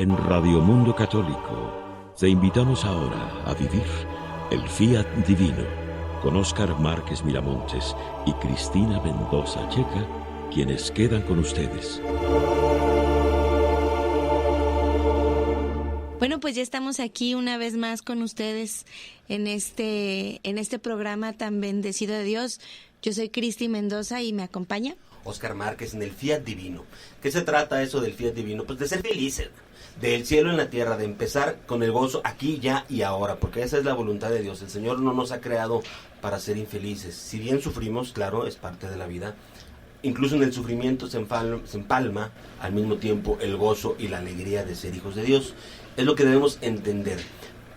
En Radio Mundo Católico te invitamos ahora a vivir el Fiat Divino con Óscar Márquez Miramontes y Cristina Mendoza Checa, quienes quedan con ustedes. Bueno, pues ya estamos aquí una vez más con ustedes en este programa tan bendecido de Dios. Yo soy Cristi Mendoza y me acompaña Óscar Márquez en el Fiat Divino. ¿Qué se trata eso del Fiat Divino? Pues de ser felices, del cielo en la tierra, de empezar con el gozo aquí, ya y ahora, porque esa es la voluntad de Dios. El Señor no nos ha creado para ser infelices. Si bien sufrimos, claro, es parte de la vida, incluso en el sufrimiento se empalma al mismo tiempo el gozo y la alegría de ser hijos de Dios. Es lo que debemos entender,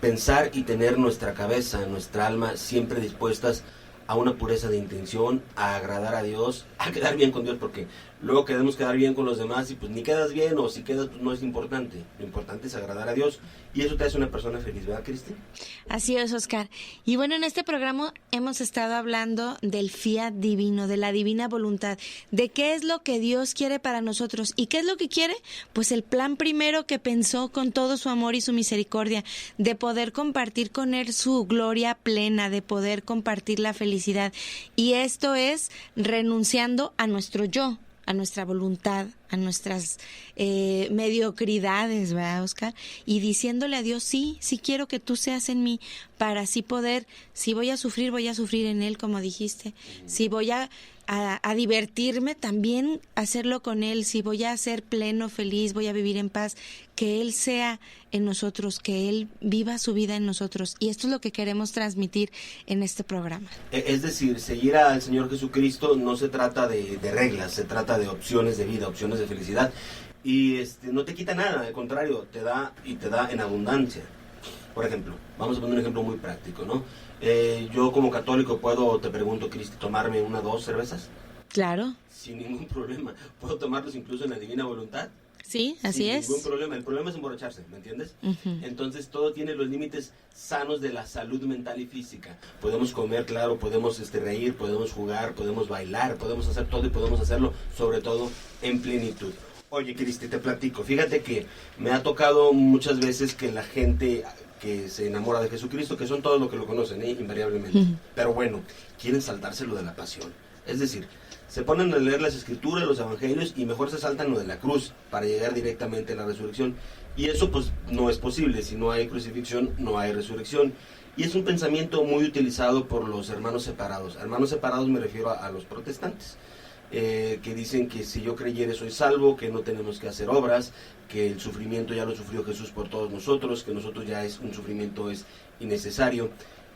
pensar y tener nuestra cabeza, nuestra alma siempre dispuestas a una pureza de intención, a agradar a Dios, a quedar bien con Dios, porque luego queremos quedar bien con los demás y pues ni quedas bien, o si quedas pues no es importante. Lo importante es agradar a Dios y eso te hace una persona feliz, ¿verdad, Cristi? Así es, Óscar. Y bueno, en este programa hemos estado hablando del Fiat Divino, de la divina voluntad, de qué es lo que Dios quiere para nosotros. ¿Y qué es lo que quiere? Pues el plan primero que pensó con todo su amor y su misericordia, de poder compartir con Él su gloria plena, de poder compartir la felicidad. Y esto es renunciando a nuestro yo, a nuestra voluntad, a nuestras mediocridades, ¿verdad, Óscar? Y diciéndole a Dios, sí quiero que tú seas en mí, para así poder, si voy a sufrir en Él, como dijiste. Si voy a divertirme, también hacerlo con Él. Si voy a ser pleno, feliz, voy a vivir en paz, que Él sea en nosotros, que Él viva su vida en nosotros. Y esto es lo que queremos transmitir en este programa. Es decir, seguir al Señor Jesucristo no se trata de reglas, se trata de opciones de vida, opciones de felicidad. Y no te quita nada, al contrario, te da y te da en abundancia. Por ejemplo, vamos a poner un ejemplo muy práctico, ¿no? Yo como católico puedo, te pregunto, Cristi, tomarme 1 o 2 cervezas. Claro. Sin ningún problema. ¿Puedo tomarlos incluso en la divina voluntad? Sí, así es. Sin ningún problema. El problema es emborracharse, ¿me entiendes? Uh-huh. Entonces todo tiene los límites sanos de la salud mental y física. Podemos comer, claro, podemos reír, podemos jugar, podemos bailar, podemos hacer todo y podemos hacerlo sobre todo en plenitud. Oye, Cristi, te platico. Fíjate que me ha tocado muchas veces que la gente que se enamora de Jesucristo, que son todos los que lo conocen, invariablemente. Uh-huh. Pero bueno, quieren saltarse lo de la pasión. Es decir, se ponen a leer las escrituras, los evangelios, y mejor se saltan lo de la cruz para llegar directamente a la resurrección. Y eso pues no es posible. Si no hay crucifixión, no hay resurrección. Y es un pensamiento muy utilizado por los hermanos separados. Hermanos separados me refiero a los protestantes. Que dicen que si yo creyere soy salvo, que no tenemos que hacer obras, que el sufrimiento ya lo sufrió Jesús por todos nosotros, que nosotros ya un sufrimiento es innecesario.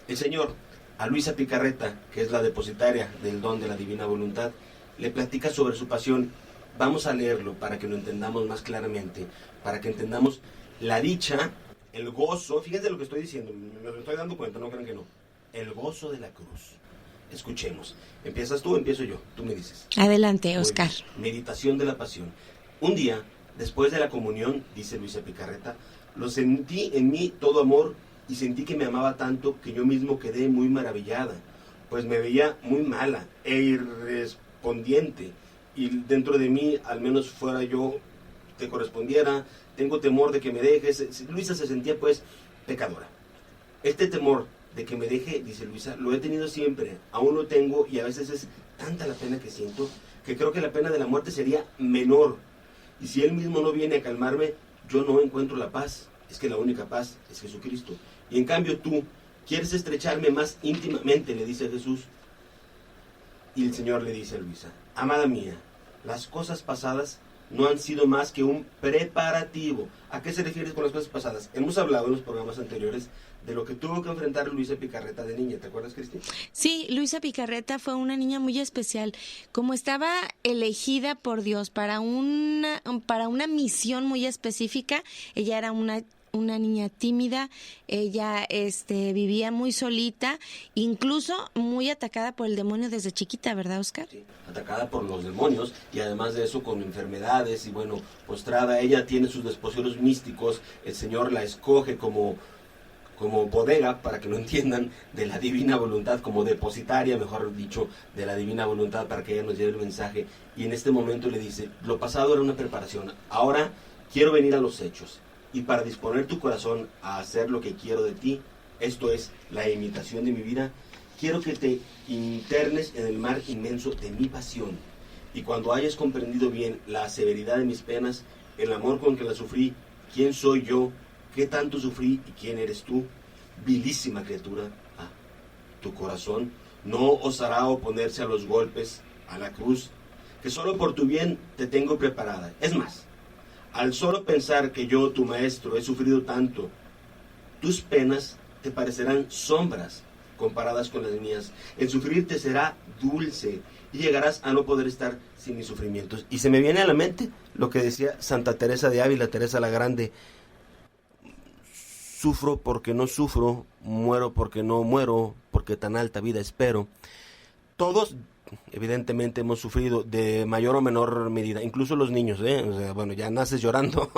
El Señor a Luisa Picarreta, que es la depositaria del don de la divina voluntad, le platica sobre su pasión. Vamos a leerlo para que lo entendamos más claramente, para que entendamos la dicha, el gozo. Fíjense lo que estoy diciendo, me lo estoy dando cuenta, no crean que no. El gozo de la cruz. Escuchemos. ¿Empiezas tú o empiezo yo? Tú me dices. Adelante, Óscar. Meditación de la pasión. Un día, después de la comunión, dice Luisa Picarreta, lo sentí en mí todo amor y sentí que me amaba tanto que yo mismo quedé muy maravillada, pues me veía muy mala e irrespondiente, y dentro de mí, al menos fuera yo, te correspondiera, tengo temor de que me dejes. Luisa se sentía pues pecadora. Este temor de que me deje, dice Luisa, lo he tenido siempre, aún lo tengo, y a veces es tanta la pena que siento que creo que la pena de la muerte sería menor. Y si Él mismo no viene a calmarme, yo no encuentro la paz. Es que la única paz es Jesucristo. Y en cambio tú quieres estrecharme más íntimamente, le dice Jesús. Y el Señor le dice a Luisa, amada mía, las cosas pasadas no han sido más que un preparativo. ¿A qué se refiere con las cosas pasadas? Hemos hablado en los programas anteriores de lo que tuvo que enfrentar Luisa Picarreta de niña. ¿Te acuerdas, Cristi? Sí, Luisa Picarreta fue una niña muy especial. Como estaba elegida por Dios para una misión muy específica, ella era una niña tímida, ella vivía muy solita, incluso muy atacada por el demonio desde chiquita, ¿verdad, Óscar? Sí, atacada por los demonios, y además de eso con enfermedades, y bueno, postrada. Ella tiene sus desposeros místicos. El Señor la escoge como bodega, para que lo entiendan, de la divina voluntad, como depositaria, mejor dicho, de la divina voluntad, para que ella nos lleve el mensaje. Y en este momento le dice, lo pasado era una preparación, ahora quiero venir a los hechos. y para disponer tu corazón a hacer lo que quiero de ti, esto es, la imitación de mi vida, quiero que te internes en el mar inmenso de mi pasión. Y cuando hayas comprendido bien la severidad de mis penas, el amor con que las sufrí, quién soy yo, qué tanto sufrí y quién eres tú, vilísima criatura, tu corazón no osará oponerse a los golpes, a la cruz, que solo por tu bien te tengo preparada. Es más, al solo pensar que yo, tu maestro, he sufrido tanto, tus penas te parecerán sombras comparadas con las mías. El sufrir te será dulce y llegarás a no poder estar sin mis sufrimientos. Y se me viene a la mente lo que decía Santa Teresa de Ávila, Teresa la Grande: sufro porque no sufro, muero porque no muero, porque tan alta vida espero. Todos, evidentemente, hemos sufrido de mayor o menor medida, incluso los niños, O sea, bueno, ya naces llorando,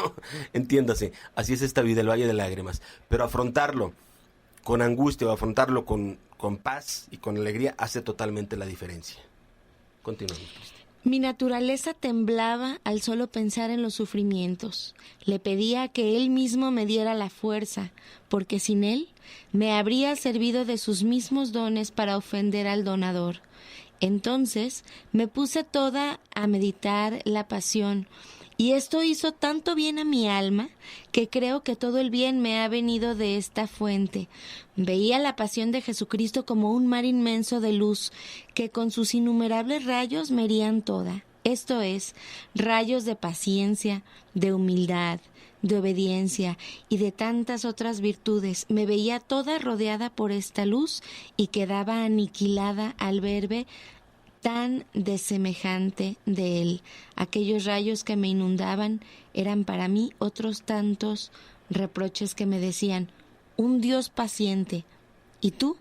entiéndase, así es esta vida, el valle de lágrimas. Pero afrontarlo con angustia o afrontarlo con paz y con alegría hace totalmente la diferencia. Continuamos, Cristi. Mi naturaleza temblaba al solo pensar en los sufrimientos. Le pedía que él mismo me diera la fuerza, porque sin él me habría servido de sus mismos dones para ofender al donador. Entonces me puse toda a meditar la pasión, y esto hizo tanto bien a mi alma que creo que todo el bien me ha venido de esta fuente. Veía la pasión de Jesucristo como un mar inmenso de luz que con sus innumerables rayos me herían toda. Esto es, rayos de paciencia, de humildad, de obediencia y de tantas otras virtudes. Me veía toda rodeada por esta luz y quedaba aniquilada al verme tan desemejante de él. Aquellos rayos que me inundaban eran para mí otros tantos reproches que me decían: un Dios paciente, ¿y tú?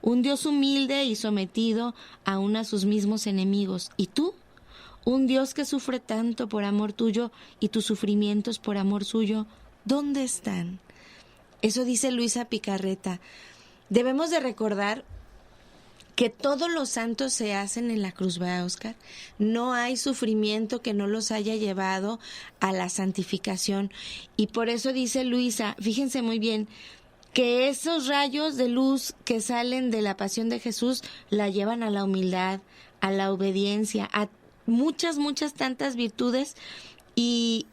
Un Dios humilde y sometido aún a sus mismos enemigos, ¿y tú? Un Dios que sufre tanto por amor tuyo y tus sufrimientos por amor suyo, ¿dónde están? Eso dice Luisa Picarreta. Debemos de recordar que todos los santos se hacen en la cruz, ¿verdad, Óscar? No hay sufrimiento que no los haya llevado a la santificación. Y por eso dice Luisa, fíjense muy bien, que esos rayos de luz que salen de la pasión de Jesús la llevan a la humildad, a la obediencia, a muchas tantas virtudes, y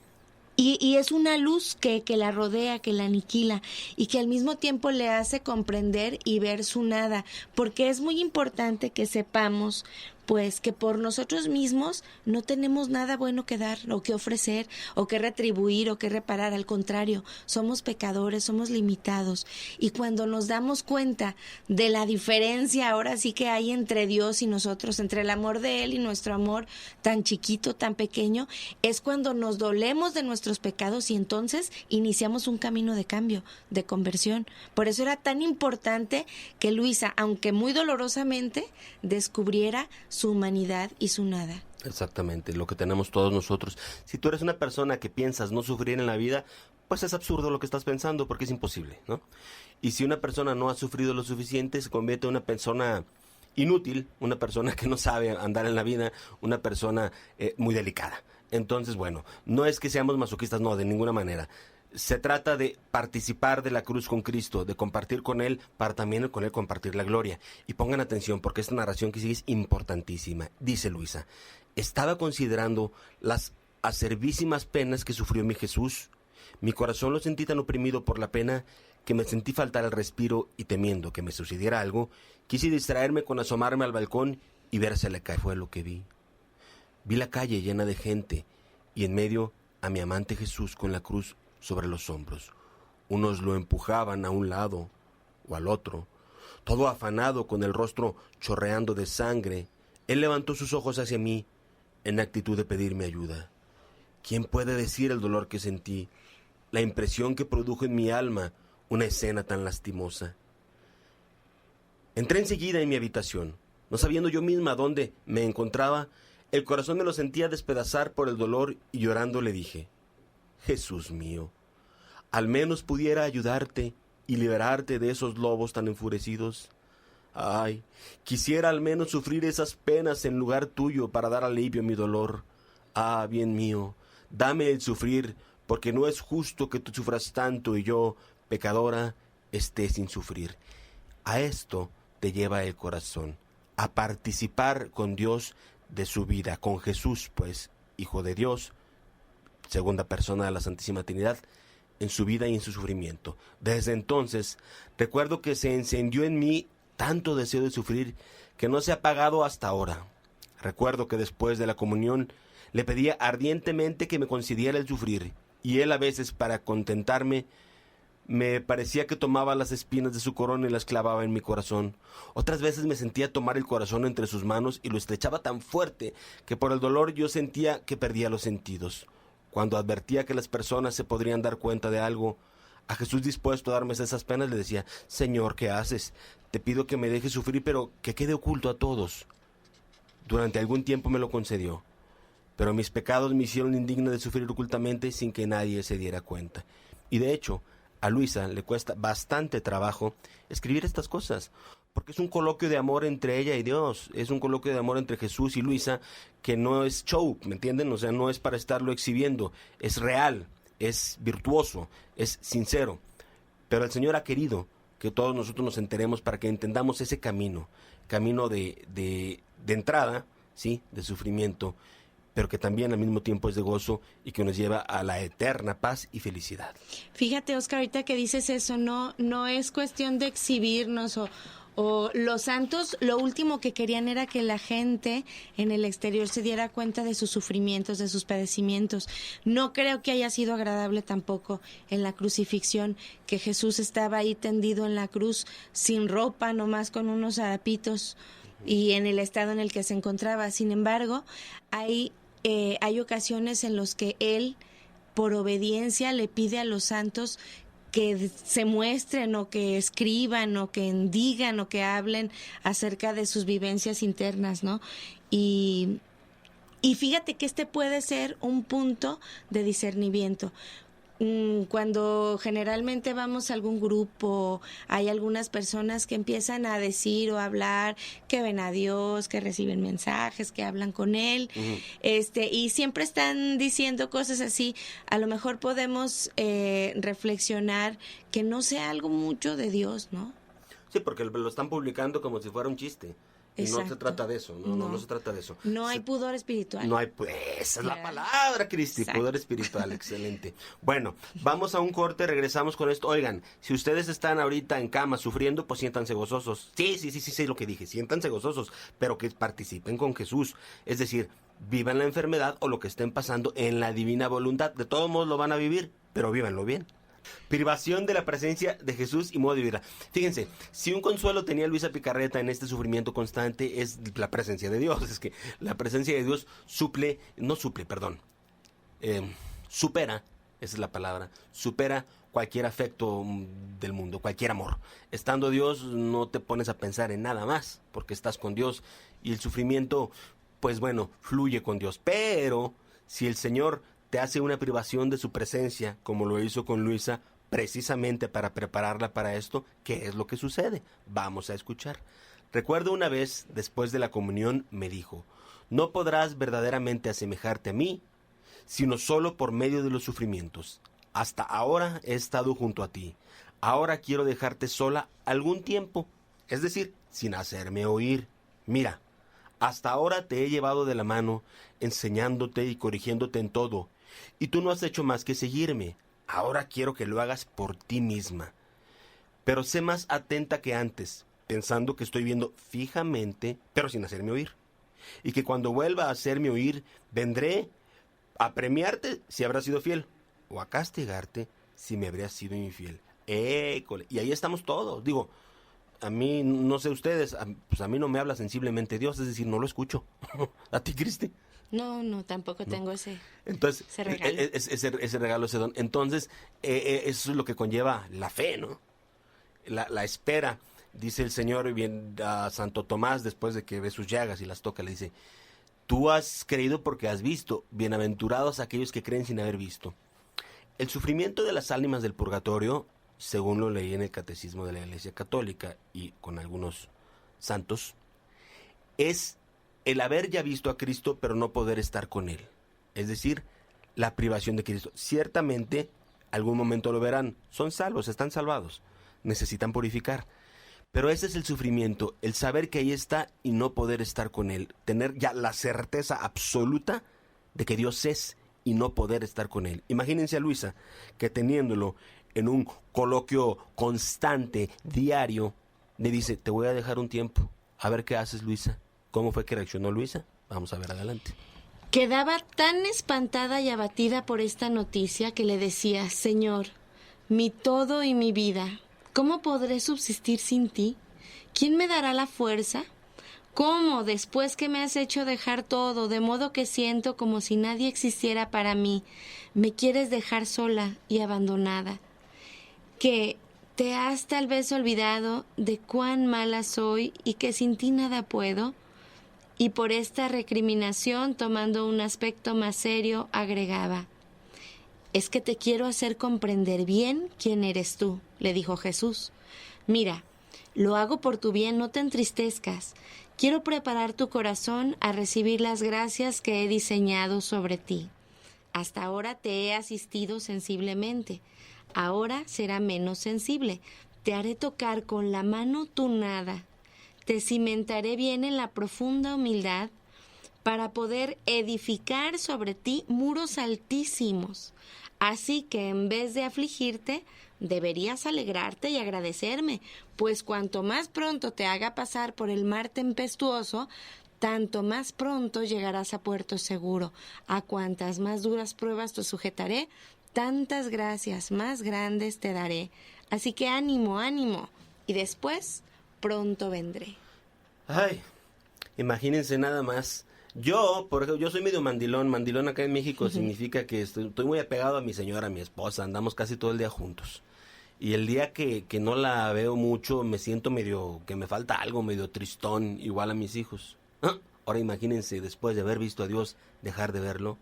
es una luz que la rodea, que la aniquila y que al mismo tiempo le hace comprender y ver su nada, porque es muy importante que sepamos pues que por nosotros mismos no tenemos nada bueno que dar o que ofrecer o que retribuir o que reparar. Al contrario, somos pecadores, somos limitados, y cuando nos damos cuenta de la diferencia ahora sí que hay entre Dios y nosotros, entre el amor de Él y nuestro amor tan chiquito, tan pequeño, es cuando nos dolemos de nuestros pecados y entonces iniciamos un camino de cambio, de conversión. Por eso era tan importante que Luisa, aunque muy dolorosamente, descubriera su humanidad y su nada. Exactamente, lo que tenemos todos nosotros. Si tú eres una persona que piensas no sufrir en la vida, pues es absurdo lo que estás pensando, porque es imposible, ¿no? Y si una persona no ha sufrido lo suficiente, se convierte en una persona inútil, una persona que no sabe andar en la vida, una persona muy delicada. Entonces, bueno, no es que seamos masoquistas, no, de ninguna manera. Se trata de participar de la cruz con Cristo, de compartir con Él, para también con Él compartir la gloria. Y pongan atención, porque esta narración que sigue es importantísima. Dice Luisa: estaba considerando las acervísimas penas que sufrió mi Jesús. Mi corazón lo sentí tan oprimido por la pena que me sentí faltar el respiro, y temiendo que me sucediera algo, quise distraerme con asomarme al balcón y vérsele caer. Fue lo que vi. Vi la calle llena de gente y en medio a mi amante Jesús con la cruz sobre los hombros. Unos lo empujaban a un lado o al otro, todo afanado, con el rostro chorreando de sangre. Él levantó sus ojos hacia mí en actitud de pedirme ayuda. ¿Quién puede decir el dolor que sentí, la impresión que produjo en mi alma una escena tan lastimosa? Entré enseguida en mi habitación, no sabiendo yo misma dónde me encontraba. El corazón me lo sentía despedazar por el dolor, y llorando le dije: Jesús mío, al menos pudiera ayudarte y liberarte de esos lobos tan enfurecidos. Ay, quisiera al menos sufrir esas penas en lugar tuyo para dar alivio a mi dolor. Ah, bien mío, dame el sufrir porque no es justo que tú sufras tanto y yo, pecadora, esté sin sufrir. A esto te lleva el corazón, a participar con Dios de su vida, con Jesús, pues, Hijo de Dios, segunda persona de la Santísima Trinidad, en su vida y en su sufrimiento. Desde entonces, recuerdo que se encendió en mí tanto deseo de sufrir que no se ha apagado hasta ahora. Recuerdo que después de la comunión le pedía ardientemente que me concediera el sufrir, y él a veces, para contentarme, me parecía que tomaba las espinas de su corona y las clavaba en mi corazón. Otras veces me sentía tomar el corazón entre sus manos y lo estrechaba tan fuerte que por el dolor yo sentía que perdía los sentidos. Cuando advertía que las personas se podrían dar cuenta de algo, a Jesús dispuesto a darme esas penas, le decía: Señor, ¿qué haces? Te pido que me dejes sufrir, pero que quede oculto a todos. Durante algún tiempo me lo concedió, pero mis pecados me hicieron indigna de sufrir ocultamente sin que nadie se diera cuenta. Y de hecho, a Luisa le cuesta bastante trabajo escribir estas cosas, porque es un coloquio de amor entre ella y Dios, es un coloquio de amor entre Jesús y Luisa, que no es show, ¿me entienden? O sea, no es para estarlo exhibiendo, es real, es virtuoso, es sincero. Pero el Señor ha querido que todos nosotros nos enteremos para que entendamos ese camino de entrada, ¿sí?, de sufrimiento, pero que también al mismo tiempo es de gozo y que nos lleva a la eterna paz y felicidad. Fíjate, Oscar, ahorita que dices eso, no es cuestión de exhibirnos o los santos, lo último que querían era que la gente en el exterior se diera cuenta de sus sufrimientos, de sus padecimientos. No creo que haya sido agradable tampoco en la crucifixión, que Jesús estaba ahí tendido en la cruz, sin ropa, nomás con unos harapitos, y en el estado en el que se encontraba. Sin embargo, hay ocasiones en los que él, por obediencia, le pide a los santos que se muestren o que escriban o que digan o que hablen acerca de sus vivencias internas, ¿no? Y fíjate que este puede ser un punto de discernimiento. Cuando generalmente vamos a algún grupo, hay algunas personas que empiezan a decir o a hablar que ven a Dios, que reciben mensajes, que hablan con Él, y siempre están diciendo cosas así. A lo mejor podemos reflexionar que no sea algo mucho de Dios, ¿no? Sí, porque lo están publicando como si fuera un chiste. Y Exacto. no se trata de eso, no se trata de eso. No hay pudor espiritual. No hay, esa es la palabra, Cristi, Exacto. pudor espiritual, excelente. Bueno, vamos a un corte, regresamos con esto. Oigan, si ustedes están ahorita en cama sufriendo, pues siéntanse gozosos. Sí, lo que dije, siéntanse gozosos, pero que participen con Jesús. Es decir, vivan la enfermedad o lo que estén pasando en la divina voluntad. De todos modos lo van a vivir, pero vívanlo bien. Privación de la presencia de Jesús y modo de vida. Fíjense, si un consuelo tenía Luisa Picarreta en este sufrimiento constante, es la presencia de Dios. Es que la presencia de Dios supera, esa es la palabra, supera cualquier afecto del mundo, cualquier amor. Estando Dios, no te pones a pensar en nada más, porque estás con Dios, y el sufrimiento, pues bueno, fluye con Dios. Pero si el Señor te hace una privación de su presencia, como lo hizo con Luisa, precisamente para prepararla para esto, ¿qué es lo que sucede? Vamos a escuchar. Recuerdo una vez, después de la comunión, me dijo: no podrás verdaderamente asemejarte a mí, sino solo por medio de los sufrimientos. Hasta ahora he estado junto a ti. Ahora quiero dejarte sola algún tiempo, es decir, sin hacerme oír. Mira, hasta ahora te he llevado de la mano, enseñándote y corrigiéndote en todo, y tú no has hecho más que seguirme. Ahora quiero que lo hagas por ti misma. Pero sé más atenta que antes, pensando que estoy viendo fijamente, pero sin hacerme oír. Y que cuando vuelva a hacerme oír, vendré a premiarte si habrás sido fiel, o a castigarte si me habrías sido infiel. École. Y ahí estamos todos. Digo, a mí, no sé ustedes, pues a mí no me habla sensiblemente Dios, es decir, no lo escucho. ¿A ti, Cristi? No, tampoco tengo ese regalo. Ese regalo, ese don. Entonces, eso es lo que conlleva la fe, ¿no? La espera. Dice el Señor bien a Santo Tomás, después de que ve sus llagas y las toca, le dice: tú has creído porque has visto, bienaventurados aquellos que creen sin haber visto. El sufrimiento de las ánimas del purgatorio, según lo leí en el Catecismo de la Iglesia Católica y con algunos santos, es el haber ya visto a Cristo pero no poder estar con Él. Es decir, la privación de Cristo. Ciertamente, algún momento lo verán. Son salvos, están salvados. Necesitan purificar. Pero ese es el sufrimiento, el saber que ahí está y no poder estar con Él. Tener ya la certeza absoluta de que Dios es y no poder estar con Él. Imagínense a Luisa, que teniéndolo en un coloquio constante, diario, le dice, te voy a dejar un tiempo. A ver qué haces, Luisa. ¿Cómo fue que reaccionó Luisa? Vamos a ver adelante. Quedaba tan espantada y abatida por esta noticia que le decía, Señor, mi todo y mi vida, ¿cómo podré subsistir sin ti? ¿Quién me dará la fuerza? ¿Cómo, después que me has hecho dejar todo, de modo que siento como si nadie existiera para mí, me quieres dejar sola y abandonada? Que te has tal vez olvidado de cuán mala soy y que sin ti nada puedo. Y por esta recriminación, tomando un aspecto más serio, agregaba, es que te quiero hacer comprender bien quién eres tú, le dijo Jesús. Mira, lo hago por tu bien, no te entristezcas. Quiero preparar tu corazón a recibir las gracias que he diseñado sobre ti. Hasta ahora te he asistido sensiblemente. Ahora será menos sensible. Te haré tocar con la mano tu nada. Te cimentaré bien en la profunda humildad para poder edificar sobre ti muros altísimos. Así que en vez de afligirte, deberías alegrarte y agradecerme, pues cuanto más pronto te haga pasar por el mar tempestuoso, tanto más pronto llegarás a puerto seguro. A cuantas más duras pruebas te sujetaré, tantas gracias más grandes te daré. Así que ánimo, ánimo, y después pronto vendré. Ay, imagínense nada más. Yo, por ejemplo, yo soy medio mandilón. Mandilón acá en México significa que estoy muy apegado a mi señora, a mi esposa. Andamos casi todo el día juntos. Y el día que no la veo mucho, me siento medio, que me falta algo, medio tristón, igual a mis hijos. Ahora imagínense, después de haber visto a Dios, dejar de verlo.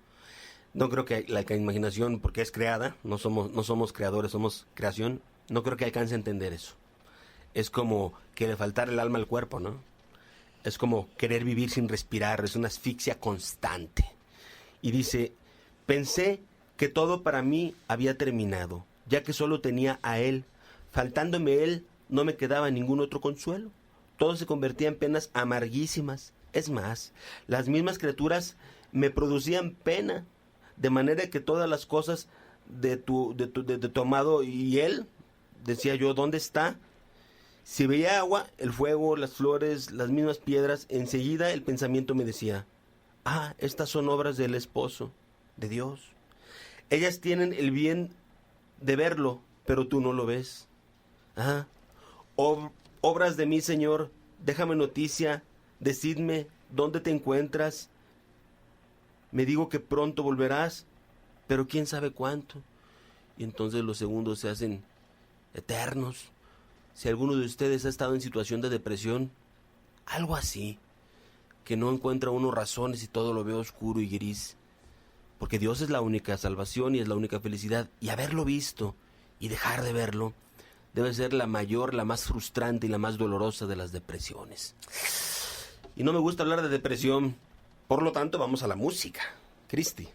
No creo que la imaginación, porque es creada, no somos creadores, somos creación, no creo que alcance a entender eso. Es como que le faltara el alma al cuerpo, ¿no? Es como querer vivir sin respirar, es una asfixia constante. Y dice, pensé que todo para mí había terminado, ya que solo tenía a Él. Faltándome Él, no me quedaba ningún otro consuelo. Todo se convertía en penas amarguísimas. Es más, las mismas criaturas me producían pena, de manera que todas las cosas de tu amado y Él, decía yo, ¿dónde está? Si veía agua, el fuego, las flores, las mismas piedras, enseguida el pensamiento me decía, estas son obras del esposo, de Dios. Ellas tienen el bien de verlo, pero tú no lo ves. Obras de mí, Señor, déjame noticia, decidme dónde te encuentras. Me digo que pronto volverás, pero quién sabe cuánto. Y entonces los segundos se hacen eternos. Si alguno de ustedes ha estado en situación de depresión, algo así, que no encuentra uno razones y todo lo ve oscuro y gris, porque Dios es la única salvación y es la única felicidad, y haberlo visto y dejar de verlo debe ser la mayor, la más frustrante y la más dolorosa de las depresiones. Y no me gusta hablar de depresión, por lo tanto vamos a la música. Cristi,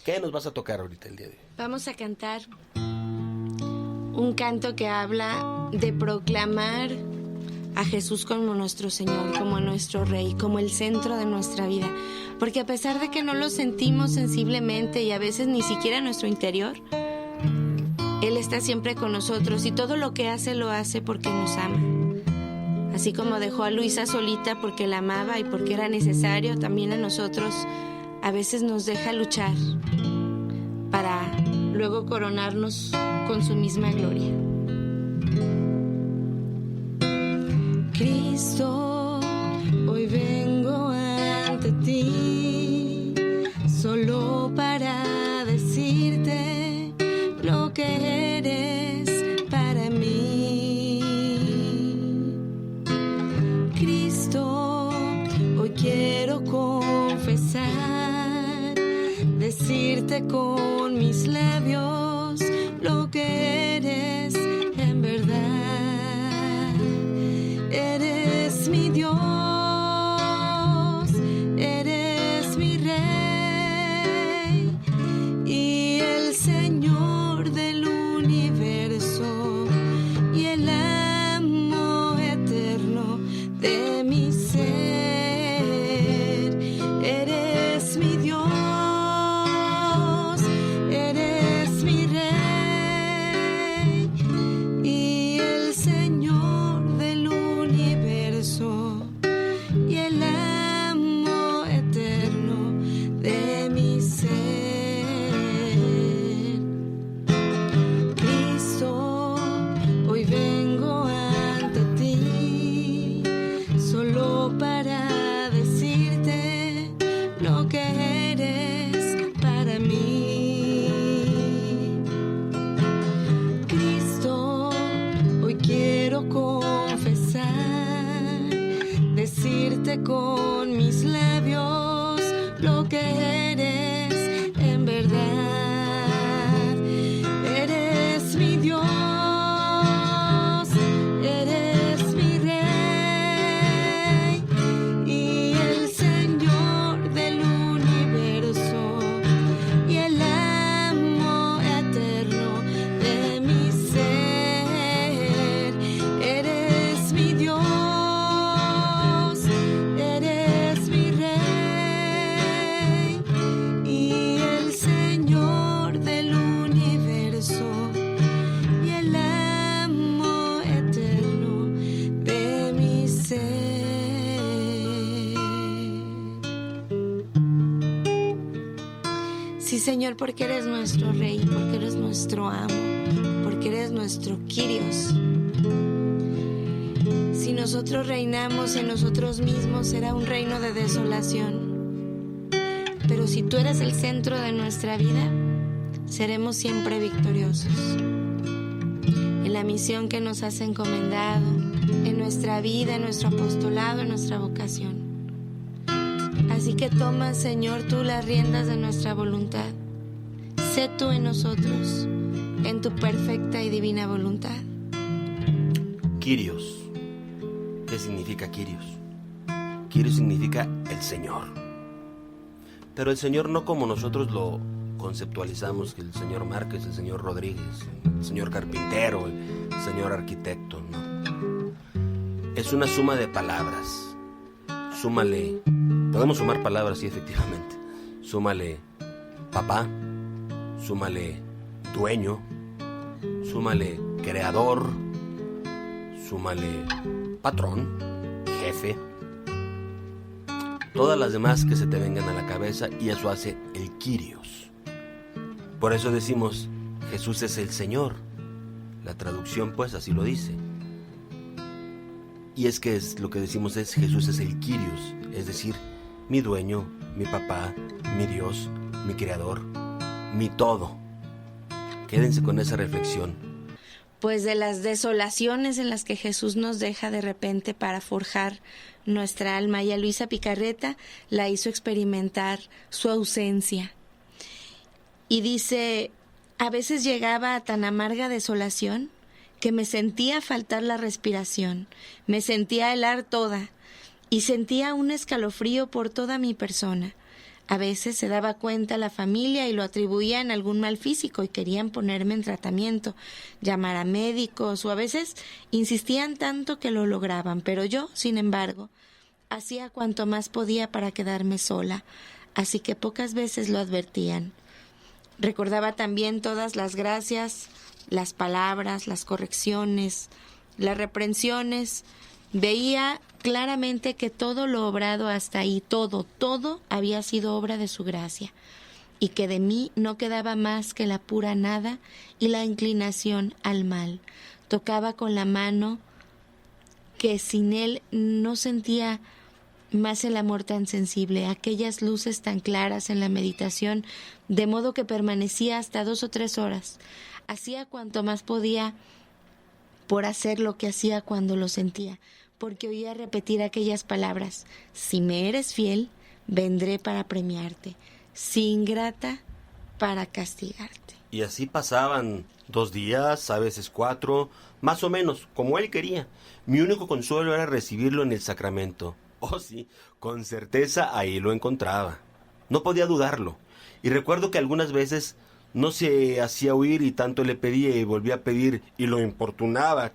¿qué nos vas a tocar ahorita el día de hoy? Vamos a cantar un canto que habla de proclamar a Jesús como nuestro Señor, como nuestro Rey, como el centro de nuestra vida. Porque a pesar de que no lo sentimos sensiblemente y a veces ni siquiera en nuestro interior, Él está siempre con nosotros y todo lo que hace lo hace porque nos ama. Así como dejó a Luisa solita porque la amaba y porque era necesario, también a nosotros a veces nos deja luchar para luego coronarnos con su misma gloria. Cristo, hoy vengo ante ti, solo para decirte lo que eres para mí. Cristo, hoy quiero confesar, decirte con mis labios lo que eres en verdad. Eres mi Dios, eres mi Rey, y Sí, Señor, porque eres nuestro Rey, porque eres nuestro amo, porque eres nuestro Kyrios. Si nosotros reinamos en nosotros mismos, será un reino de desolación. Pero si tú eres el centro de nuestra vida, seremos siempre victoriosos. En la misión que nos has encomendado, en nuestra vida, en nuestro apostolado, en nuestra vocación. Así que toma, Señor, tú las riendas de nuestra voluntad. Sé tú en nosotros, en tu perfecta y divina voluntad. Kyrios. ¿Qué significa Kyrios? Kyrios significa el Señor. Pero el Señor no como nosotros lo conceptualizamos, que el señor Márquez, el señor Rodríguez, el señor carpintero, el señor arquitecto, no. Es una suma de palabras. Súmale, podemos sumar palabras, sí, efectivamente. Súmale papá, súmale dueño, súmale creador, súmale patrón, jefe, todas las demás que se te vengan a la cabeza, y eso hace el Kyrios. Por eso decimos, Jesús es el Señor. La traducción pues así lo dice. Y es que lo que decimos es, Jesús es el Kyrios, es decir, mi dueño, mi papá, mi Dios, mi creador, mi todo. Quédense con esa reflexión. Pues de las desolaciones en las que Jesús nos deja de repente para forjar nuestra alma, y a Luisa Picarreta la hizo experimentar su ausencia. Y dice, a veces llegaba a tan amarga desolación que me sentía faltar la respiración, me sentía helar toda y sentía un escalofrío por toda mi persona. A veces se daba cuenta la familia y lo atribuía en algún mal físico y querían ponerme en tratamiento, llamar a médicos, o a veces insistían tanto que lo lograban, pero yo, sin embargo, hacía cuanto más podía para quedarme sola, así que pocas veces lo advertían. Recordaba también todas las gracias, las palabras, las correcciones, las reprensiones. Veía claramente que todo lo obrado hasta ahí, todo había sido obra de su gracia, y que de mí no quedaba más que la pura nada y la inclinación al mal. Tocaba con la mano que sin él no sentía más el amor tan sensible, aquellas luces tan claras en la meditación, de modo que permanecía hasta 2 o 3 horas. Hacía cuanto más podía por hacer lo que hacía cuando lo sentía, porque oía repetir aquellas palabras: si me eres fiel, vendré para premiarte, si ingrata, para castigarte. Y así pasaban 2 días, a veces 4, más o menos, como él quería. Mi único consuelo era recibirlo en el sacramento. Oh sí, con certeza ahí lo encontraba. No podía dudarlo. Y recuerdo que algunas veces no se hacía oír y tanto le pedía y volvía a pedir y lo importunaba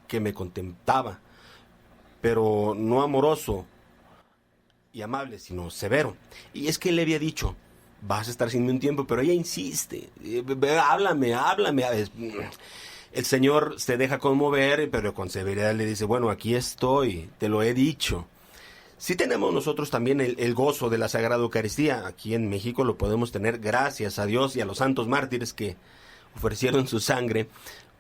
que me contentaba. Pero no amoroso y amable, sino severo. Y es que él le había dicho, vas a estar sin mí un tiempo, pero ella insiste, háblame. El Señor se deja conmover, pero con severidad le dice, bueno, aquí estoy, te lo he dicho. Sí tenemos nosotros también el gozo de la Sagrada Eucaristía. Aquí en México lo podemos tener gracias a Dios y a los santos mártires que ofrecieron su sangre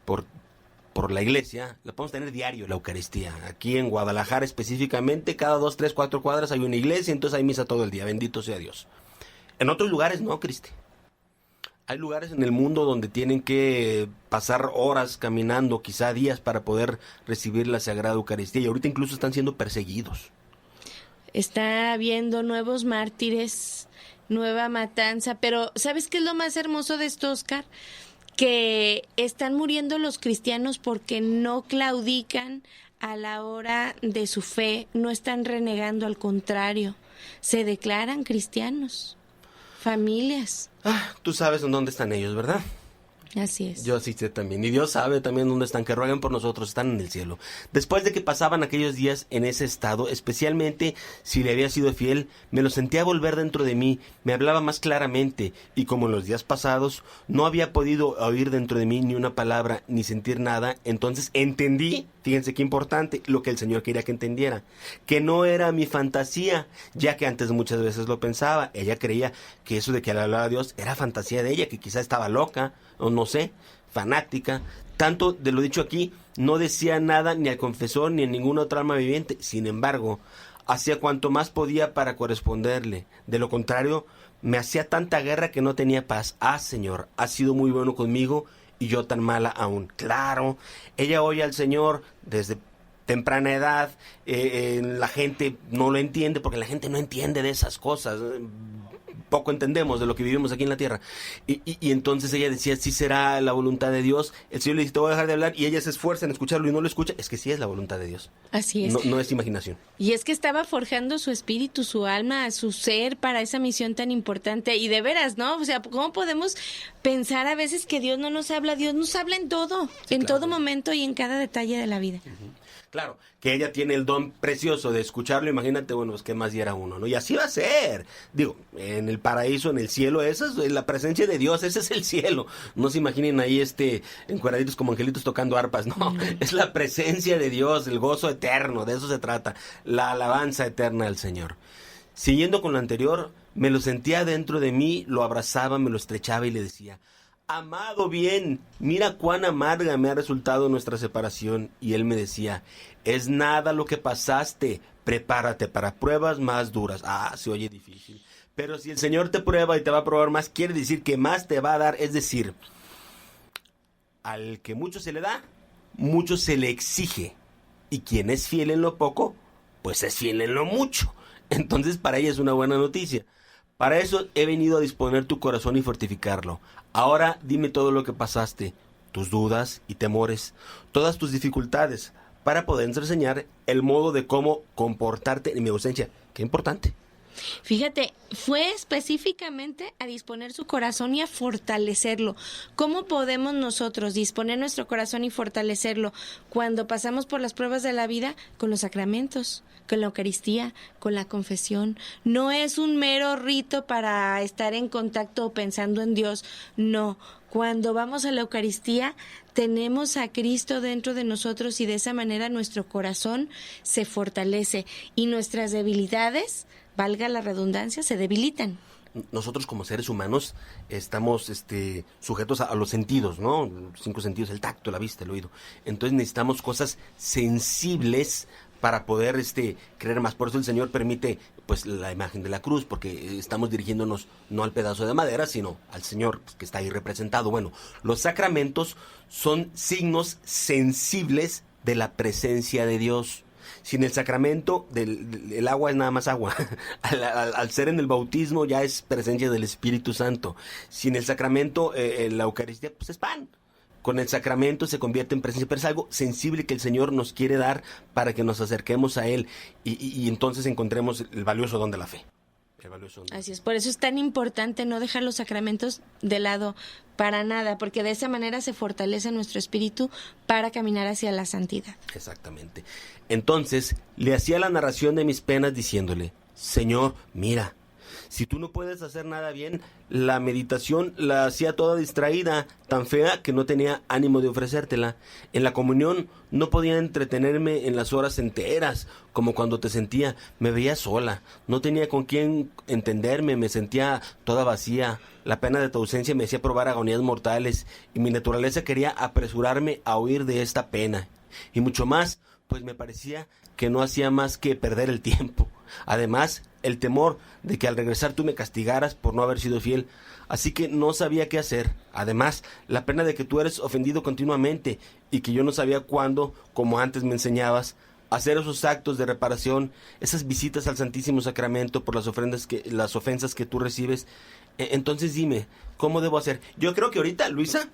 por la iglesia. La podemos tener diario la Eucaristía. Aquí en Guadalajara específicamente, cada 2, 3, 4 cuadras hay una iglesia, entonces hay misa todo el día. Bendito sea Dios. En otros lugares no, Cristi. Hay lugares en el mundo donde tienen que pasar horas caminando, quizá días, para poder recibir la Sagrada Eucaristía. Y ahorita incluso están siendo perseguidos. Está habiendo nuevos mártires, nueva matanza, pero ¿sabes qué es lo más hermoso de esto, Oscar? Que están muriendo los cristianos porque no claudican a la hora de su fe, no están renegando, al contrario, se declaran cristianos, familias. Tú sabes en dónde están ellos, ¿verdad? Así es. Yo sí sé también. Y Dios sabe también dónde están, que rueguen por nosotros, están en el cielo. Después de que pasaban aquellos días en ese estado, especialmente si le había sido fiel, me lo sentía volver dentro de mí, me hablaba más claramente, y como en los días pasados, no había podido oír dentro de mí ni una palabra, ni sentir nada, entonces entendí, fíjense qué importante, lo que el Señor quería que entendiera, que no era mi fantasía, ya que antes muchas veces lo pensaba. Ella creía que eso de que le hablaba a Dios era fantasía de ella, que quizá estaba loca, o no sé, fanática. Tanto de lo dicho aquí, no decía nada ni al confesor ni a ninguna otra alma viviente. Sin embargo, hacía cuanto más podía para corresponderle. De lo contrario, me hacía tanta guerra que no tenía paz. Ah, Señor, has sido muy bueno conmigo y yo tan mala aún. Claro, ella oye al Señor desde temprana edad. La gente no lo entiende porque la gente no entiende de esas cosas. Poco entendemos de lo que vivimos aquí en la tierra. Y entonces ella decía, sí será la voluntad de Dios. El Señor le dice, te voy a dejar de hablar, y ella se esfuerza en escucharlo y no lo escucha. Es que sí es la voluntad de Dios. Así es. No es imaginación. Y es que estaba forjando su espíritu, su alma, su ser para esa misión tan importante. Y de veras, ¿no? O sea, ¿cómo podemos pensar a veces que Dios no nos habla? Dios nos habla en todo, Sí, en claro. todo momento y en cada detalle de la vida. Claro, que ella tiene el don precioso de escucharlo, imagínate, bueno, pues qué más diera uno, ¿no? Y así va a ser. Digo, en el paraíso, en el cielo, esa es la presencia de Dios, ese es el cielo. No se imaginen ahí encuadraditos como angelitos tocando arpas, no. Es la presencia de Dios, el gozo eterno, de eso se trata, la alabanza eterna al Señor. Siguiendo con lo anterior, me lo sentía dentro de mí, lo abrazaba, me lo estrechaba y le decía, amado bien, mira cuán amarga me ha resultado nuestra separación. Y él me decía, es nada lo que pasaste, prepárate para pruebas más duras. Ah, se oye difícil. Pero si el Señor te prueba y te va a probar más, quiere decir que más te va a dar. Es decir, al que mucho se le da, mucho se le exige. Y quien es fiel en lo poco, pues es fiel en lo mucho. Entonces para ella es una buena noticia. Para eso he venido a disponer tu corazón y fortificarlo. Ahora dime todo lo que pasaste, tus dudas y temores, todas tus dificultades, para poder enseñar el modo de cómo comportarte en mi ausencia. Qué importante. Fíjate, fue específicamente a disponer su corazón y a fortalecerlo. ¿Cómo podemos nosotros disponer nuestro corazón y fortalecerlo cuando pasamos por las pruebas de la vida? Con los sacramentos, con la Eucaristía, con la confesión. No es un mero rito para estar en contacto o pensando en Dios, no. Cuando vamos a la Eucaristía, tenemos a Cristo dentro de nosotros y de esa manera nuestro corazón se fortalece y nuestras debilidades, valga la redundancia, se debilitan. Nosotros como seres humanos estamos sujetos a los sentidos, ¿no? 5 sentidos, el tacto, la vista, el oído. Entonces necesitamos cosas sensibles para poder creer más. Por eso el Señor permite pues la imagen de la cruz, porque estamos dirigiéndonos no al pedazo de madera, sino al Señor, pues, que está ahí representado. Bueno, los sacramentos son signos sensibles de la presencia de Dios. Sin el sacramento, el agua es nada más agua. Al ser en el bautismo ya es presencia del Espíritu Santo. Sin el sacramento, la Eucaristía, pues es pan. Con el sacramento se convierte en presencia, pero es algo sensible que el Señor nos quiere dar para que nos acerquemos a Él y entonces encontremos el valioso don de la fe. Así es, por eso es tan importante no dejar los sacramentos de lado para nada, porque de esa manera se fortalece nuestro espíritu para caminar hacia la santidad. Exactamente. Entonces le hacía la narración de mis penas diciéndole, Señor, mira, si tú no puedes hacer nada bien, la meditación la hacía toda distraída, tan fea que no tenía ánimo de ofrecértela. En la comunión no podía entretenerme en las horas enteras, como cuando te sentía, me veía sola, no tenía con quién entenderme, me sentía toda vacía. La pena de tu ausencia me hacía probar agonías mortales, y mi naturaleza quería apresurarme a huir de esta pena. Y mucho más, pues me parecía que no hacía más que perder el tiempo. Además, el temor de que al regresar tú me castigaras por no haber sido fiel, así que no sabía qué hacer. Además, la pena de que tú eres ofendido continuamente y que yo no sabía cuándo, como antes me enseñabas, hacer esos actos de reparación, esas visitas al Santísimo Sacramento por las ofensas que tú recibes. Entonces dime, ¿cómo debo hacer? Yo creo que ahorita, Luisa,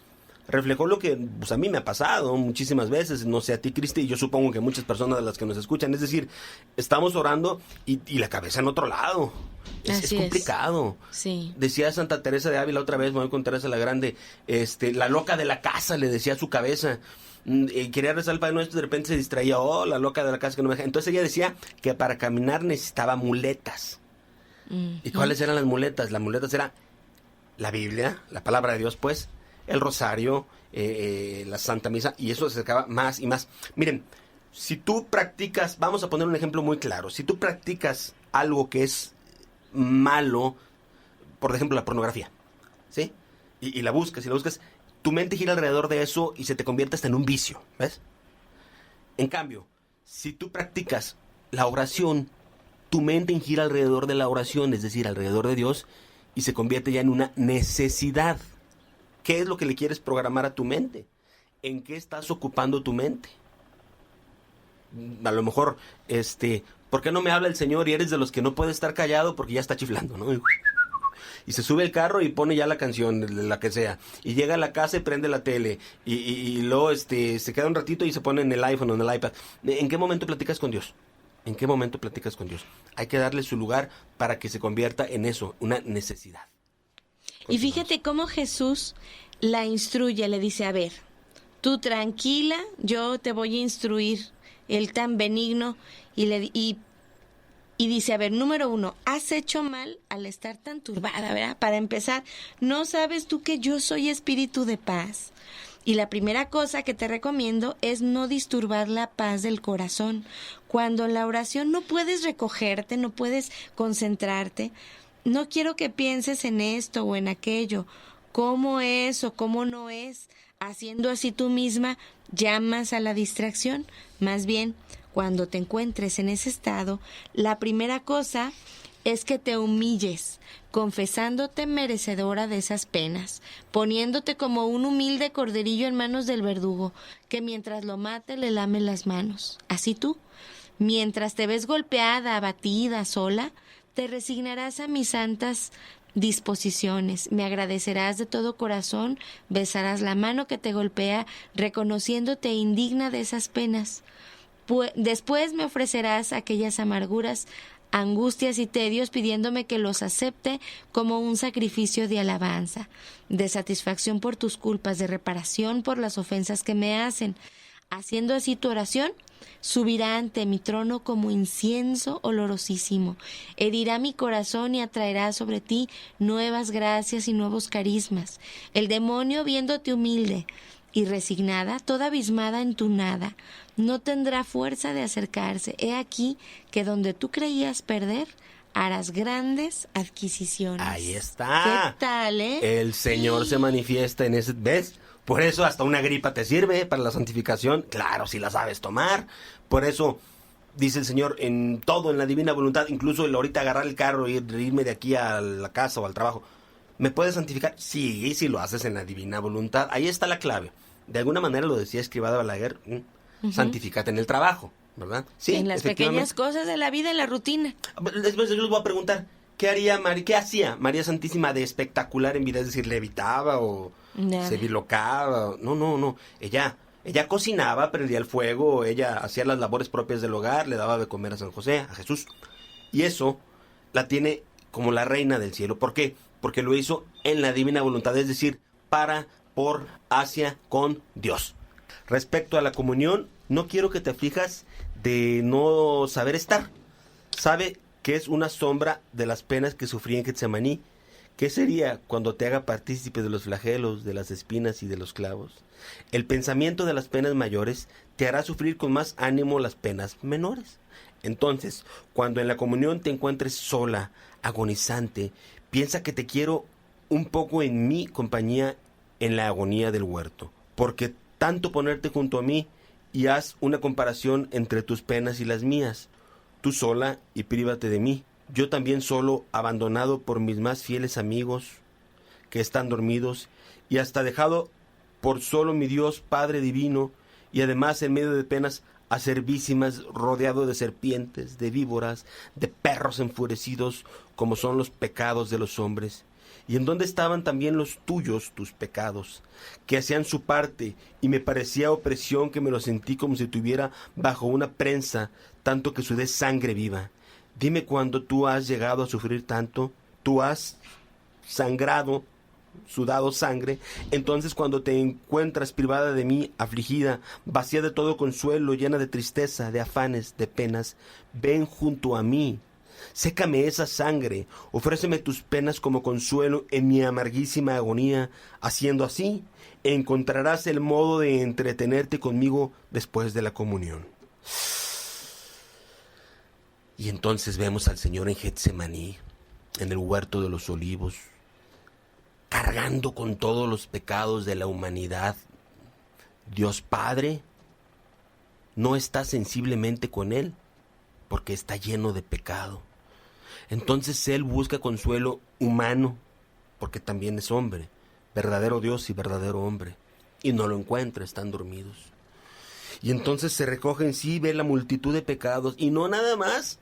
reflejó lo que pues, a mí me ha pasado muchísimas veces, no sé a ti, Cristi, y yo supongo que muchas personas de las que nos escuchan, es decir, estamos orando y la cabeza en otro lado, Es complicado. Sí. Decía Santa Teresa de Ávila otra vez, me voy con Teresa la Grande, la loca de la casa, le decía a su cabeza. Quería rezar el Padre Nuestro, de repente se distraía, la loca de la casa que no me deja. Entonces ella decía que para caminar necesitaba muletas. ¿Y cuáles eran las muletas? Las muletas eran la Biblia, la palabra de Dios, pues, el rosario, la Santa Misa, y eso se acercaba más y más. Miren, si tú practicas, vamos a poner un ejemplo muy claro, si tú practicas algo que es malo, por ejemplo la pornografía, ¿sí? Y la buscas, tu mente gira alrededor de eso y se te convierte hasta en un vicio, ¿ves? En cambio, si tú practicas la oración, tu mente gira alrededor de la oración, es decir, alrededor de Dios, y se convierte ya en una necesidad. ¿Qué es lo que le quieres programar a tu mente? ¿En qué estás ocupando tu mente? A lo mejor, ¿por qué no me habla el Señor? Y eres de los que no puede estar callado porque ya está chiflando, ¿no? Y se sube el carro y pone ya la canción, la que sea. Y llega a la casa y prende la tele. Y luego se queda un ratito y se pone en el iPhone o en el iPad. ¿En qué momento platicas con Dios? ¿En qué momento platicas con Dios? Hay que darle su lugar para que se convierta en eso, una necesidad. Y fíjate cómo Jesús la instruye, le dice, a ver, tú tranquila, yo te voy a instruir. Él tan benigno y dice, a ver, número 1, has hecho mal al estar tan turbada, ¿verdad? Para empezar, ¿no sabes tú que yo soy espíritu de paz? Y la primera cosa que te recomiendo es no disturbar la paz del corazón. Cuando en la oración no puedes recogerte, no puedes concentrarte, no quiero que pienses en esto o en aquello, cómo es o cómo no es. Haciendo así tú misma, llamas a la distracción. Más bien, cuando te encuentres en ese estado, la primera cosa es que te humilles, confesándote merecedora de esas penas, poniéndote como un humilde corderillo en manos del verdugo, que mientras lo mate le lame las manos. Así tú, mientras te ves golpeada, abatida, sola, te resignarás a mis santas disposiciones, me agradecerás de todo corazón, besarás la mano que te golpea, reconociéndote indigna de esas penas. Después me ofrecerás aquellas amarguras, angustias y tedios, pidiéndome que los acepte como un sacrificio de alabanza, de satisfacción por tus culpas, de reparación por las ofensas que me hacen. Haciendo así tu oración, subirá ante mi trono como incienso olorosísimo, herirá mi corazón y atraerá sobre ti nuevas gracias y nuevos carismas. El demonio, viéndote humilde y resignada, toda abismada en tu nada, no tendrá fuerza de acercarse. He aquí que donde tú creías perder, harás grandes adquisiciones. Ahí está. ¿Qué tal, El Señor se manifiesta en ese... ¿Ves? Por eso hasta una gripa te sirve para la santificación. Claro, si la sabes tomar. Por eso dice el Señor en todo, en la divina voluntad, incluso el ahorita agarrar el carro y irme de aquí a la casa o al trabajo. ¿Me puedes santificar? Sí, si lo haces en la divina voluntad. Ahí está la clave. De alguna manera lo decía Escrivá de Balaguer, santifícate en el trabajo, ¿verdad? Sí, en las pequeñas cosas de la vida, en la rutina. Después yo les voy a preguntar, ¿qué hacía María Santísima de espectacular en vida? Es decir, ¿levitaba o se bilocaba? No. Ella cocinaba, prendía el fuego, ella hacía las labores propias del hogar, le daba de comer a San José, a Jesús. Y eso la tiene como la reina del cielo. ¿Por qué? Porque lo hizo en la divina voluntad, es decir, por, hacia, con Dios. Respecto a la comunión, no quiero que te aflijas de no saber estar. Sabe que es una sombra de las penas que sufrí en Getsemaní. ¿Qué sería cuando te haga partícipe de los flagelos, de las espinas y de los clavos? El pensamiento de las penas mayores te hará sufrir con más ánimo las penas menores. Entonces, cuando en la comunión te encuentres sola, agonizante, piensa que te quiero un poco en mi compañía en la agonía del huerto, porque tanto ponerte junto a mí y haz una comparación entre tus penas y las mías, tú sola y prívate de mí, yo también solo, abandonado por mis más fieles amigos que están dormidos y hasta dejado por solo mi Dios Padre divino, y además en medio de penas acervísimas, rodeado de serpientes, de víboras, de perros enfurecidos, como son los pecados de los hombres. ¿Y en dónde estaban también los tuyos, tus pecados, que hacían su parte, y me parecía opresión que me lo sentí como si tuviera bajo una prensa, tanto que sudé sangre viva? Dime cuándo tú has llegado a sufrir tanto, tú has sangrado, sudado sangre. Entonces cuando te encuentras privada de mí, afligida, vacía de todo consuelo, llena de tristeza, de afanes, de penas, ven junto a mí. Sécame esa sangre, ofréceme tus penas como consuelo en mi amarguísima agonía. Haciendo así, encontrarás el modo de entretenerte conmigo después de la comunión. Y entonces vemos al Señor en Getsemaní, en el huerto de los olivos, cargando con todos los pecados de la humanidad. Dios Padre no está sensiblemente con Él, porque está lleno de pecado. Entonces Él busca consuelo humano, porque también es hombre, verdadero Dios y verdadero hombre, y no lo encuentra, están dormidos. Y entonces se recoge en sí, ve la multitud de pecados, y no nada más.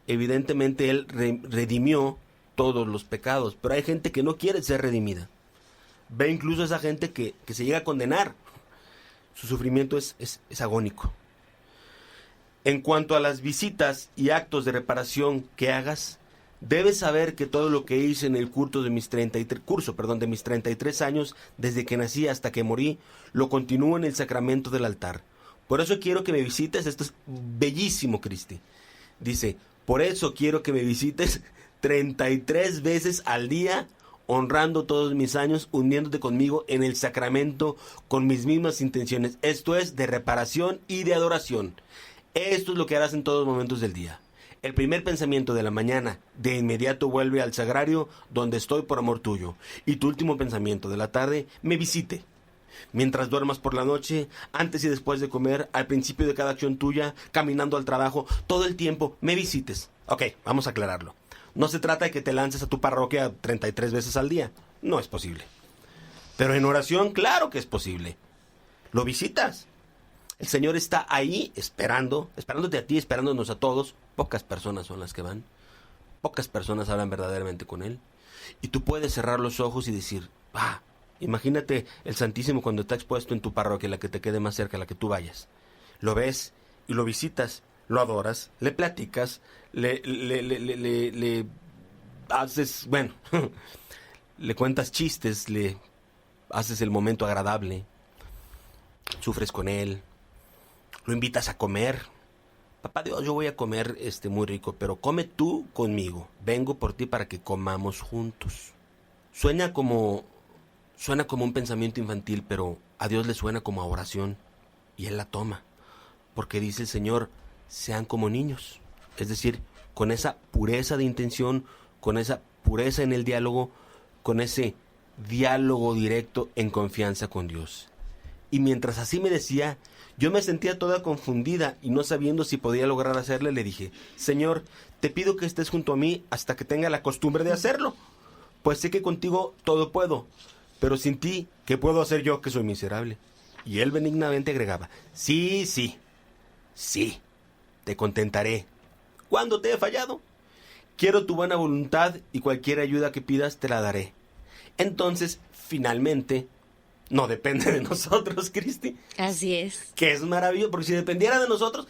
Evidentemente Él redimió todos los pecados, pero hay gente que no quiere ser redimida. Ve incluso a esa gente que se llega a condenar. Su sufrimiento es agónico. En cuanto a las visitas y actos de reparación que hagas, debes saber que todo lo que hice en el curso de mis 33 años, desde que nací hasta que morí, lo continúo en el sacramento del altar. Por eso quiero que me visites. Esto es bellísimo, Cristi. Dice, por eso quiero que me visites 33 veces al día, honrando todos mis años, uniéndote conmigo en el sacramento con mis mismas intenciones. Esto es de reparación y de adoración. Esto es lo que harás en todos los momentos del día. El primer pensamiento de la mañana, de inmediato vuelve al sagrario donde estoy por amor tuyo. Y tu último pensamiento de la tarde, me visite. Mientras duermas por la noche, antes y después de comer, al principio de cada acción tuya, caminando al trabajo, todo el tiempo, me visites. Ok, vamos a aclararlo. No se trata de que te lances a tu parroquia 33 veces al día. No es posible. Pero en oración, claro que es posible. Lo visitas. El Señor está ahí esperándote a ti, esperándonos a todos. Pocas personas son las que van. Pocas personas hablan verdaderamente con Él. Y tú puedes cerrar los ojos y decir, imagínate el Santísimo cuando está expuesto en tu parroquia, la que te quede más cerca, la que tú vayas. Lo ves y lo visitas, lo adoras, le platicas, le haces, le cuentas chistes, le haces el momento agradable, sufres con Él, lo invitas a comer. Papá Dios, yo voy a comer muy rico, pero come tú conmigo. Vengo por ti para que comamos juntos. Suena como un pensamiento infantil, pero a Dios le suena como a oración, y Él la toma, porque dice el Señor, sean como niños, es decir, con esa pureza de intención, con esa pureza en el diálogo, con ese diálogo directo en confianza con Dios. Y mientras así me decía, yo me sentía toda confundida y no sabiendo si podía lograr hacerle, le dije, Señor, te pido que estés junto a mí hasta que tenga la costumbre de hacerlo, pues sé que contigo todo puedo, pero sin ti, ¿qué puedo hacer yo que soy miserable? Y Él benignamente agregaba, sí, te contentaré. ¿Cuándo te he fallado? Quiero tu buena voluntad y cualquier ayuda que pidas te la daré. Entonces, finalmente, no depende de nosotros, Cristi. Así es. Que es maravilloso, porque si dependiera de nosotros,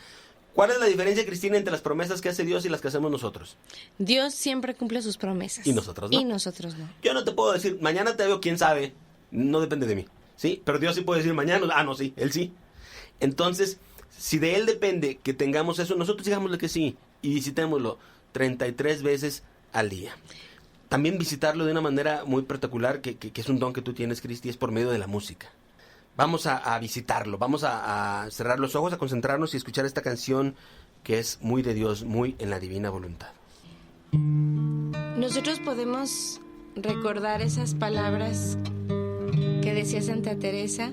¿cuál es la diferencia, Cristina, entre las promesas que hace Dios y las que hacemos nosotros? Dios siempre cumple sus promesas. Y nosotros no. Y nosotros no. Yo no te puedo decir, mañana te veo, quién sabe. No depende de mí, ¿sí? Pero Dios sí puede decir mañana, no, sí, Él sí. Entonces, si de Él depende que tengamos eso, nosotros digámosle que sí y visitémoslo 33 veces al día. También visitarlo de una manera muy particular, que es un don que tú tienes, Cristi, es por medio de la música. Vamos a visitarlo, vamos a cerrar los ojos, a concentrarnos y escuchar esta canción que es muy de Dios, muy en la divina voluntad. Nosotros podemos recordar esas palabras que decía Santa Teresa,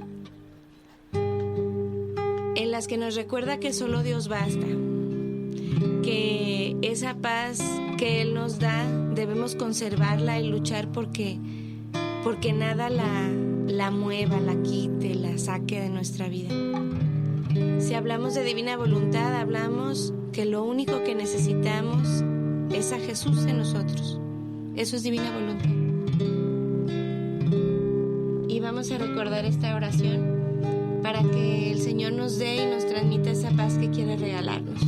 en las que nos recuerda que solo Dios basta, que esa paz que Él nos da debemos conservarla y luchar porque nada la mueva, la quite, la saque de nuestra vida. Si hablamos de divina voluntad, hablamos que lo único que necesitamos es a Jesús en nosotros. Eso es divina voluntad. Y vamos a recordar esta oración para que el Señor nos dé y nos transmita esa paz que quiere regalarnos.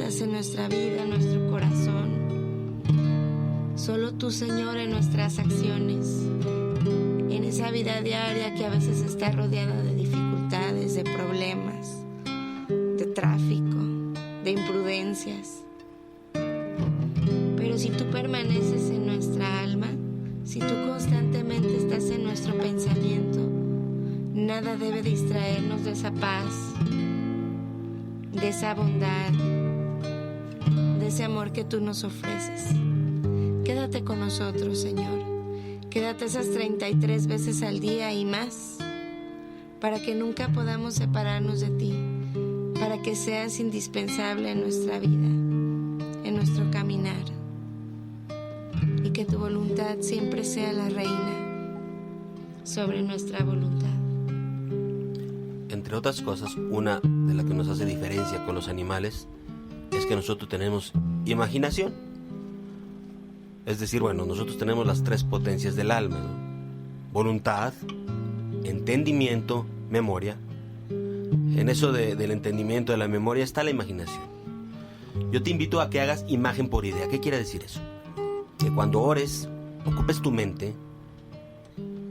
mandas en nuestra vida, en nuestro corazón. Solo tú, Señor, en nuestras acciones, en esa vida diaria que a veces está rodeada de dificultades, de problemas, de tráfico, de imprudencias. Pero si tú permaneces en nuestra alma, si tú constantemente estás en nuestro pensamiento, nada debe distraernos de esa paz, de esa bondad, de ese amor que tú nos ofreces. Quédate con nosotros, Señor. Quédate esas 33 veces al día y más, para que nunca podamos separarnos de ti, para que seas indispensable en nuestra vida, en nuestro caminar, y que tu voluntad siempre sea la reina sobre nuestra voluntad. Entre otras cosas, una de las que nos hace diferencia con los animales es que nosotros tenemos imaginación. Es decir, nosotros tenemos las 3 potencias del alma, ¿no? Voluntad, entendimiento, memoria. En eso del entendimiento, de la memoria, está la imaginación. Yo te invito a que hagas imagen por idea. ¿Qué quiere decir eso? Que cuando ores, ocupes tu mente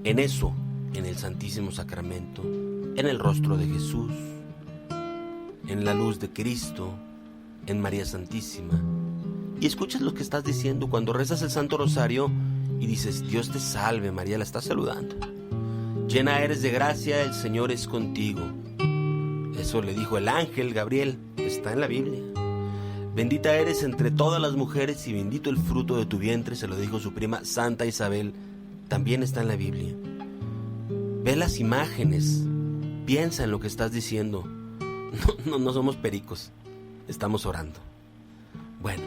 en eso, en el Santísimo Sacramento, en el rostro de Jesús, en la luz de Cristo, en María Santísima, y escuchas lo que estás diciendo cuando rezas el Santo Rosario y dices: Dios te salve María, la estás saludando. Llena eres de gracia, el Señor es contigo. Eso le dijo el ángel Gabriel, está en la Biblia. Bendita eres entre todas las mujeres y bendito el fruto de tu vientre, se lo dijo su prima Santa Isabel, también está en la Biblia. Ve las imágenes, piensa en lo que estás diciendo. No somos pericos, estamos orando. Bueno,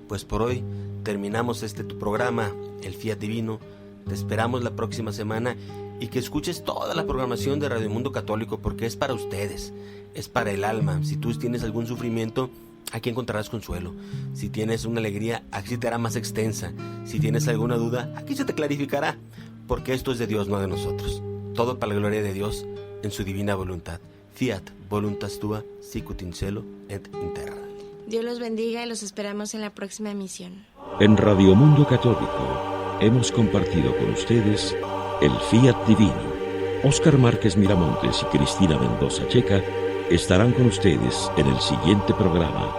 pues por hoy terminamos tu programa, El Fiat Divino. Te esperamos la próxima semana y que escuches toda la programación de Radio Mundo Católico, porque es para ustedes, es para el alma. Si tú tienes algún sufrimiento, aquí encontrarás consuelo. Si tienes una alegría, aquí te hará más extensa. Si tienes alguna duda, aquí se te clarificará, porque esto es de Dios, no de nosotros. Todo para la gloria de Dios en su divina voluntad. Fiat voluntas tua, sicut in cielo et in terra. Dios los bendiga y los esperamos en la próxima emisión. En Radio Mundo Católico hemos compartido con ustedes el Fiat Divino. Óscar Márquez Miramontes y Cristina Mendoza Checa estarán con ustedes en el siguiente programa.